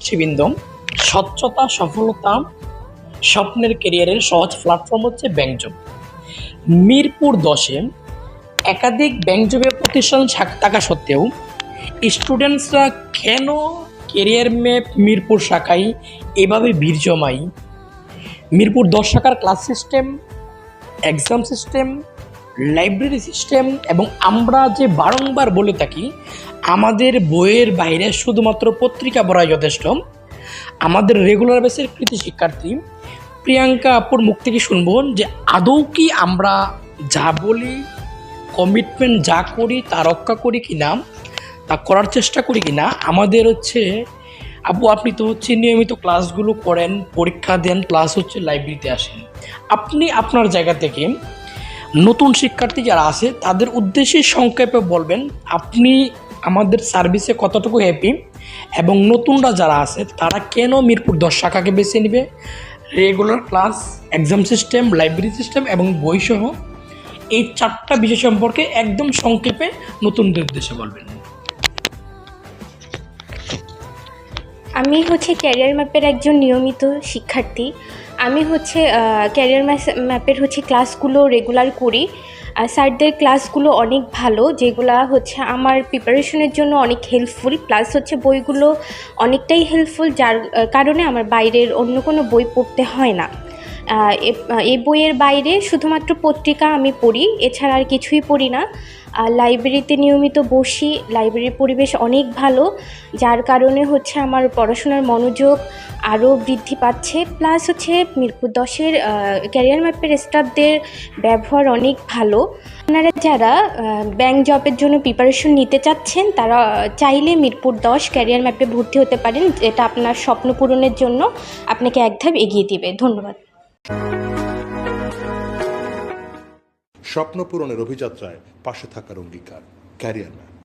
নেতৃবৃন্দ, স্বচ্ছতা, সফলতা, স্বপ্নের ক্যারিয়ারের সহজ প্ল্যাটফর্ম হচ্ছে ব্যাংকজব। মিরপুর 10-এ একাধিক ব্যাংকজবের প্রতিষ্ঠান থাকা সত্ত্বেও স্টুডেন্টসরা কেন ক্যারিয়ার ম্যাপ মিরপুর শাখায় এভাবে ভিড় জমায়? মিরপুর 10 শাখার class system, exam system, library system এবং আমরা যে বারংবার বলে থাকি আমাদের বইয়ের বাইরে শুধুমাত্র পত্রিকা পড়াই যথেষ্ট। আমাদের রেগুলার বেসের কৃতি শিক্ষার্থী প্রিয়াঙ্কা আপুর মুখ থেকে শুনবো যে আদৌ কি আমরা যা বলি, কমিটমেন্ট যা করি তা রক্ষা করি কি না, তা করার চেষ্টা করি কি না। আমাদের আপু আপনি তো নিয়মিত ক্লাসগুলো করেন, পরীক্ষা দেন, প্লাস লাইব্রেরিতে আসেন। আপনি আপনার জায়গা থেকে নতুন শিক্ষার্থী যারা আছে তাদের উদ্দেশ্যে সংক্ষেপে বলবেন আপনি আমাদের সার্ভিসে কতটুকু হ্যাপি এবং নতুনরা যারা আছে তারা কেন মিরপুর 10 শাখাকে বেছে নেবে। Regular class, exam system, library system এবং বইসহ এই 4টা বিষয় সম্পর্কে একদম সংক্ষেপে নতুনদের উদ্দেশ্যে বলবেন। আমি ক্যারিয়ার ম্যাপের একজন নিয়মিত শিক্ষার্থী। আমি ক্যারিয়ার ম্যাপের ক্লাসগুলো রেগুলার করি। স্যারদের ক্লাসগুলো অনেক ভালো, যেগুলা আমার প্রিপারেশনের জন্য অনেক হেল্পফুল, প্লাস বইগুলো অনেকটাই হেল্পফুল, যার কারণে আমার বাইরের অন্য কোনো বই পড়তে হয় না। এই বইয়ের বাইরে শুধুমাত্র পত্রিকা আমি পড়ি, এছাড়া আর কিছুই পড়ি না। লাইব্রেরিতে নিয়মিত বসি, লাইব্রেরির পরিবেশ অনেক ভালো, যার কারণে আমার পড়াশোনার মনোযোগ আরও বৃদ্ধি পাচ্ছে। প্লাস মিরপুর 10-এর ক্যারিয়ার ম্যাপের স্টাফদের ব্যবহার অনেক ভালো। আপনারা যারা ব্যাংক জবের জন্য প্রিপারেশন নিতে চাচ্ছেন তারা চাইলে মিরপুর 10 ক্যারিয়ার ম্যাপে ভর্তি হতে পারেন। এটা আপনার স্বপ্ন পূরণের জন্য আপনাকে এক ধাপ এগিয়ে দিবে। ধন্যবাদ। স্বপ্ন পূরণের অভিযাত্রায় পাশে থাকার অঙ্গীকার ক্যারিয়ার ম্যাপ।